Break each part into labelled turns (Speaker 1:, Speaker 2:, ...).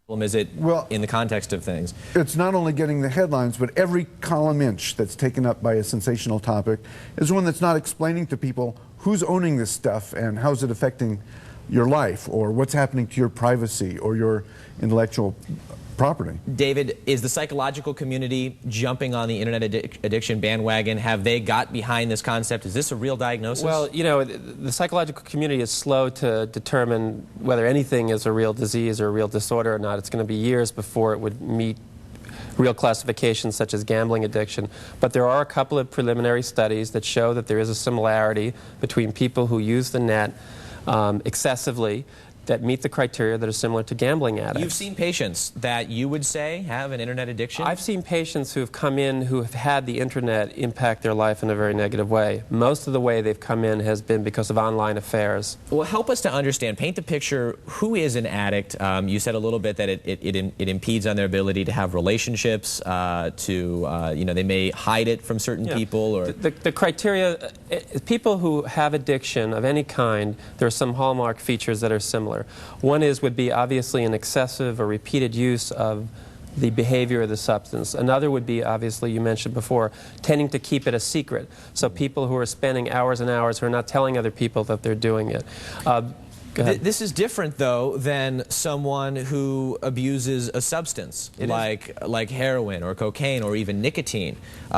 Speaker 1: Is it in the context of things?
Speaker 2: It's not only getting the headlines, but every column inch that's taken up by a sensational topic is one that's not explaining to people who's owning this stuff and how's it affecting your life, or what's happening to your privacy or your intellectual property.
Speaker 1: David, is the psychological community jumping on the internet addiction bandwagon? Have they got behind this concept? Is this a real diagnosis?
Speaker 3: Well, you know, the psychological community is slow to determine whether anything is a real disease or a real disorder or not. It's going to be years before it would meet real classifications such as gambling addiction. But there are a couple of preliminary studies that show that there is a similarity between people who use the net excessively that meet the criteria that are similar to gambling addicts.
Speaker 1: You've seen patients that you would say have an internet addiction?
Speaker 3: I've seen patients who have come in who have had the internet impact their life in a very negative way. Most of the way they've come in has been because of online affairs.
Speaker 1: Well, help us to understand, paint the picture, who is an addict? You said a little bit that it impedes on their ability to have relationships, you know, they may hide it from certain people. Or
Speaker 3: the criteria, people who have addiction of any kind, there are some hallmark features that are similar. One would be obviously an excessive or repeated use of the behavior of the substance. Another would be, obviously, you mentioned before, tending to keep it a secret. So people who are spending hours and hours who are not telling other people that they're doing it.
Speaker 1: This is different, though, than someone who abuses a substance, like heroin or cocaine or even nicotine.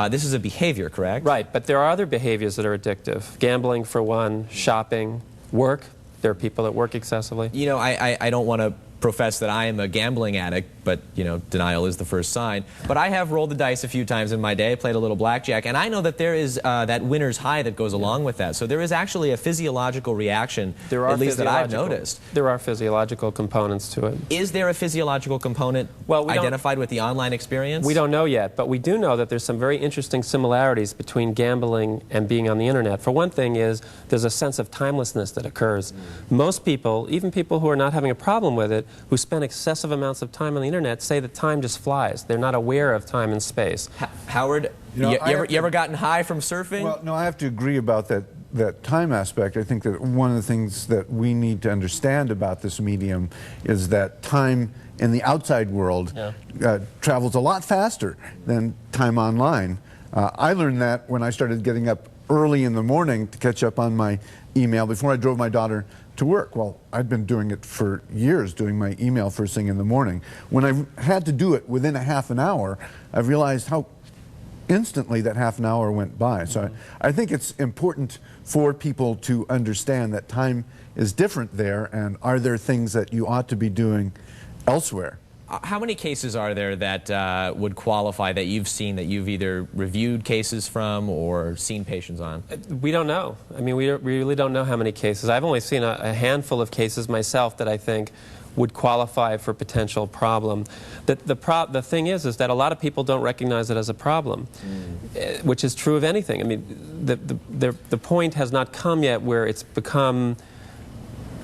Speaker 1: This is a behavior, correct?
Speaker 3: Right, but there are other behaviors that are addictive. Gambling, for one, shopping, work. There are people that work excessively.
Speaker 1: You know, I don't want to profess that I am a gambling addict, but, you know, denial is the first sign. But I have rolled the dice a few times in my day, played a little blackjack, and I know that there is that winner's high that goes along with that. So there is actually a physiological reaction, at least that I've noticed.
Speaker 3: There are physiological components to it.
Speaker 1: Is there a physiological component identified with the online experience?
Speaker 3: We don't know yet, but we do know that there's some very interesting similarities between gambling and being on the internet. For one thing is, there's a sense of timelessness that occurs. Most people, even people who are not having a problem with it, who spend excessive amounts of time on the internet, say that time just flies. They're not aware of time and space.
Speaker 1: Howard, you ever gotten high from surfing?
Speaker 2: Well, no, I have to agree about that time aspect. I think that one of the things that we need to understand about this medium is that time in the outside world travels a lot faster than time online. I learned that when I started getting up early in the morning to catch up on my email before I drove my daughter to work. Well, I'd been doing it for years, doing my email first thing in the morning. When I had to do it within a half an hour, I realized how instantly that half an hour went by. So I think it's important for people to understand that time is different there, and are there things that you ought to be doing elsewhere.
Speaker 1: How many cases are there that would qualify, that you've seen, that you've either reviewed cases from or seen patients on?
Speaker 3: We don't know. I mean, we really don't know how many cases. I've only seen a handful of cases myself that I think would qualify for potential problem. The thing is that a lot of people don't recognize it as a problem, which is true of anything. I mean, the point has not come yet where it's become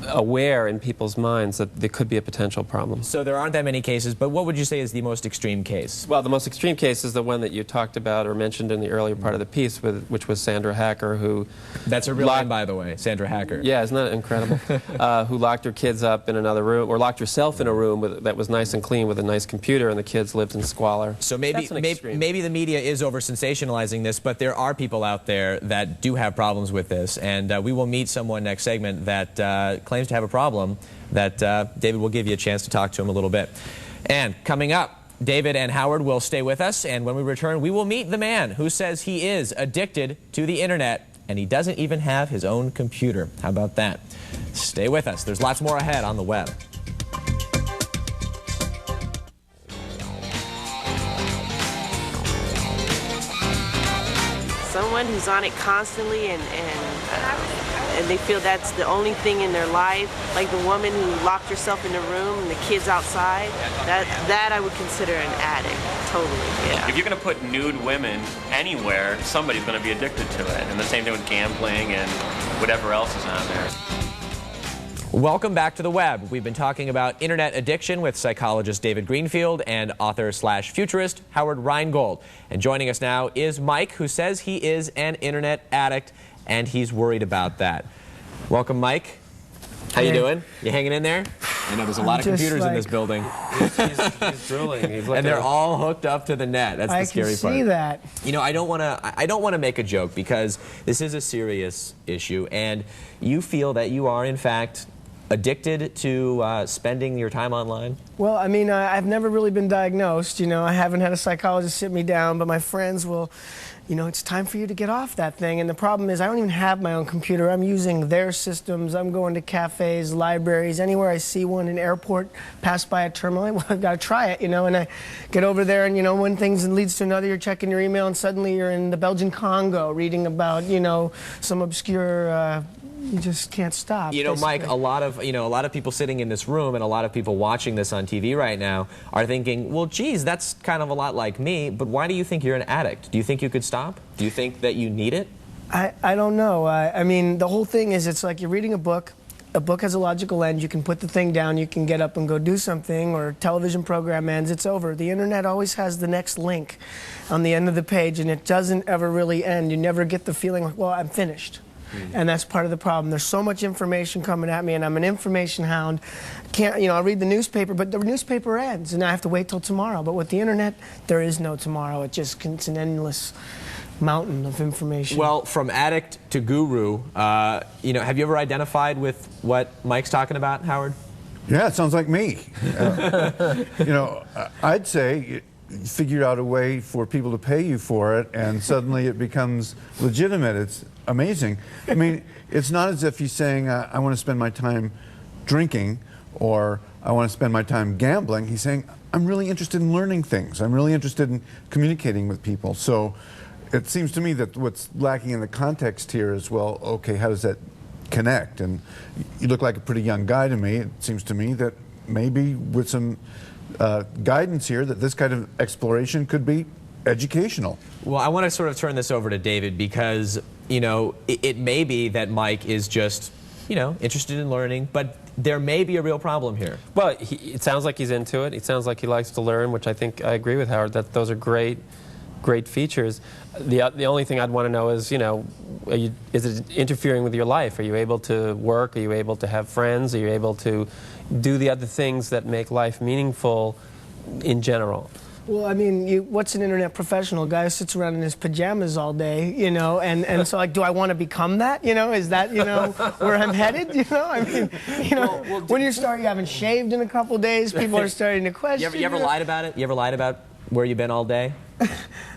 Speaker 3: aware in people's minds that there could be a potential problem.
Speaker 1: So there aren't that many cases, but what would you say is the most extreme case?
Speaker 3: Well, the most extreme case is the one that you talked about or mentioned in the earlier part of the piece, which was Sandra Hacker, who...
Speaker 1: That's a real name, by the way, Sandra Hacker.
Speaker 3: Yeah, isn't that incredible? Who locked her kids up in another room, or locked herself in a room that was nice and clean with a nice computer, and the kids lived in squalor.
Speaker 1: So maybe the media is over-sensationalizing this, but there are people out there that do have problems with this, and we will meet someone next segment that claims to have a problem that David will give you a chance to talk to him a little bit. And coming up, David and Howard will stay with us, and when we return, we will meet the man who says he is addicted to the internet, and he doesn't even have his own computer. How about that? Stay with us. There's lots more ahead on the web.
Speaker 4: Someone who's on it constantly and they feel that's the only thing in their life, like the woman who locked herself in a room and the kids outside, that I would consider an addict, totally, yeah.
Speaker 5: If you're going to put nude women anywhere, somebody's going to be addicted to it. And the same thing with gambling and whatever else is on there.
Speaker 1: Welcome back to the web. We've been talking about internet addiction with psychologist David Greenfield and author/futurist Howard Rheingold. And joining us now is Mike, who says he is an internet addict, and he's worried about that. Welcome, Mike. How you doing? You hanging in there? I know there's a lot of
Speaker 6: just
Speaker 1: computers in
Speaker 6: like-
Speaker 1: this building,
Speaker 3: He's drooling. He's looking
Speaker 1: and they're
Speaker 3: at-
Speaker 1: all hooked up to the net. That's the scary part.
Speaker 6: I can see that.
Speaker 1: You know, I don't want to make a joke because this is a serious issue, and you feel that you are in fact addicted to spending your time online.
Speaker 6: Well, I mean, I've never really been diagnosed. You know, I haven't had a psychologist sit me down, but my friends will, you know, it's time for you to get off that thing. And the problem is I don't even have my own computer. I'm using their systems. I'm going to cafes, libraries, anywhere I see one, an airport, pass by a terminal. Well, I've got to try it, you know, and I get over there and, you know, one thing leads to another. You're checking your email and suddenly you're in the Belgian Congo reading about, you know, some obscure, you just can't stop.
Speaker 1: You know,
Speaker 6: basically.
Speaker 1: Mike, a lot of people sitting in this room and a lot of people watching this on TV right now are thinking, well, geez, that's kind of a lot like me, but why do you think you're an addict? Do you think you could stop? Do you think that you need it?
Speaker 6: I don't know. I mean, the whole thing is it's like you're reading a book. A book has a logical end. You can put the thing down, you can get up and go do something, or a television program ends, it's over. The internet always has the next link on the end of the page, and it doesn't ever really end. You never get the feeling like, well, I'm finished. And that's part of the problem. There's so much information coming at me, and I'm an information hound. Can't, you know, I read the newspaper, but the newspaper ends, and I have to wait till tomorrow. But with the internet, there is no tomorrow. It's an endless mountain of information.
Speaker 1: Well, from addict to guru, you know, have you ever identified with what Mike's talking about, Howard?
Speaker 2: Yeah, it sounds like me. You know, I'd say you figured out a way for people to pay you for it, and suddenly it becomes legitimate. It's amazing. I mean, it's not as if he's saying, I want to spend my time drinking or I want to spend my time gambling. He's saying, I'm really interested in learning things. I'm really interested in communicating with people. So it seems to me that what's lacking in the context here is, well, okay, how does that connect? And you look like a pretty young guy to me. It seems to me that maybe with some guidance here that this kind of exploration could be educational.
Speaker 1: Well, I want to sort of turn this over to David because, you know, it may be that Mike is just, you know, interested in learning, but there may be a real problem here.
Speaker 3: Well, it sounds like he's into it. It sounds like he likes to learn, which I think I agree with Howard, that those are great features. The only thing I'd want to know is, you know, is it interfering with your life? Are you able to work? Are you able to have friends? Are you able to do the other things that make life meaningful in general?
Speaker 6: Well, I mean, what's an internet professional? A guy who sits around in his pajamas all day, you know, and so, like, do I want to become that? You know, is that, you know, where I'm headed? You know, I mean, you know, when you haven't shaved in a couple days, people are starting to question.
Speaker 1: You ever lied about it? You ever lied about where you've been all day?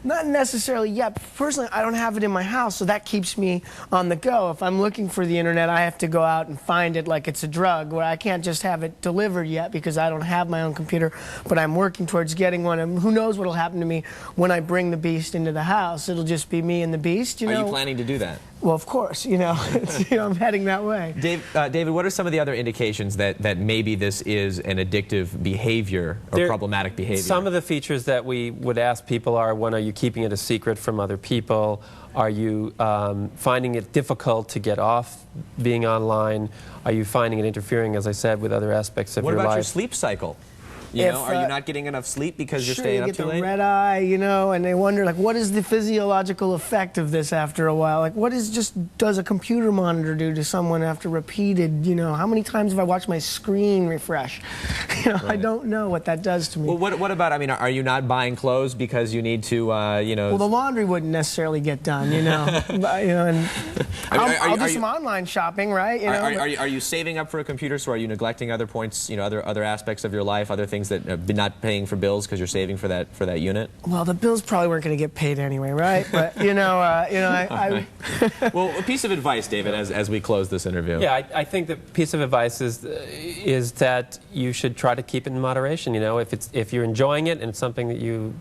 Speaker 6: Not necessarily yet. Personally, I don't have it in my house, so that keeps me on the go. If I'm looking for the internet, I have to go out and find it like it's a drug, where I can't just have it delivered yet because I don't have my own computer, but I'm working towards getting one. And who knows what will happen to me when I bring the beast into the house. It'll just be me and the beast, you know.
Speaker 1: Are you planning to do that?
Speaker 6: Well, of course, you know, you know, I'm heading that way.
Speaker 1: David, what are some of the other indications that maybe this is an addictive behavior or problematic behavior?
Speaker 3: Some of the features that we would ask people are, one, are you keeping it a secret from other people? Are you finding it difficult to get off being online? Are you finding it interfering, as I said, with other aspects of your life?
Speaker 1: What about your sleep cycle? You know, are you not getting enough sleep because you're staying up too late?
Speaker 6: You get the red eye, you know, and they wonder, like, what is the physiological effect of this after a while? Like, does a computer monitor do to someone after repeated, you know, how many times have I watched my screen refresh? You know, right. I don't know what that does to me.
Speaker 1: Well, what about, I mean, are you not buying clothes because you need to, you know?
Speaker 6: Well, the laundry wouldn't necessarily get done, you know. You know, and I'll do some online shopping, right? You know,
Speaker 1: are you saving up for a computer, so are you neglecting other points, you know, other aspects of your life, other things that not paying for bills because you're saving for that unit?
Speaker 6: Well, the bills probably weren't going to get paid anyway, right? But you know,
Speaker 1: Well, a piece of advice, David, as we close this interview.
Speaker 3: Yeah, I think the piece of advice is that you should try to keep it in moderation. You know, if you're enjoying it and it's something that you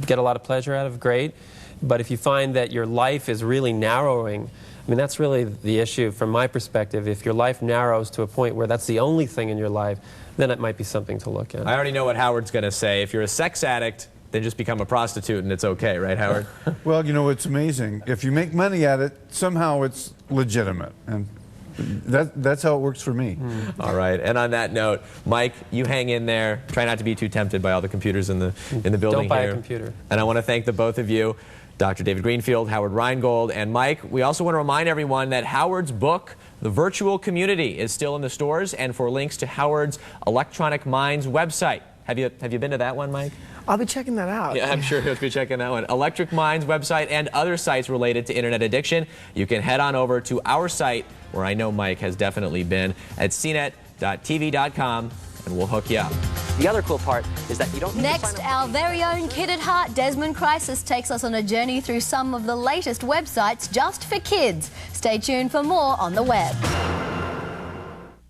Speaker 3: get a lot of pleasure out of, great. But if you find that your life is really narrowing, I mean, that's really the issue from my perspective. If your life narrows to a point where that's the only thing in your life, then it might be something to look at.
Speaker 1: I already know what Howard's going to say. If you're a sex addict, then just become a prostitute and it's okay, right, Howard?
Speaker 2: Well, you know, it's amazing. If you make money at it, somehow it's legitimate. And that's how it works for me.
Speaker 1: All right. And on that note, Mike, you hang in there. Try not to be too tempted by all the computers in the building here.
Speaker 3: Don't buy a computer.
Speaker 1: And I want to thank the both of you, Dr. David Greenfield, Howard Rheingold, and Mike. We also want to remind everyone that Howard's book, The Virtual Community is still in the stores, and for links to Howard's Electronic Minds website. Have you been to that one, Mike?
Speaker 6: I'll be checking that out.
Speaker 1: Yeah, I'm sure he'll be checking that one. Electric Minds website and other sites related to internet addiction. You can head on over to our site, where I know Mike has definitely been, at cnet.tv.com, and we'll hook you up.
Speaker 7: The other cool part is that you don't need to
Speaker 8: Next,
Speaker 7: sign up.
Speaker 8: our very own kid at heart, Desmond Crisis, takes us on a journey through some of the latest websites just for kids. Stay tuned for more on the web.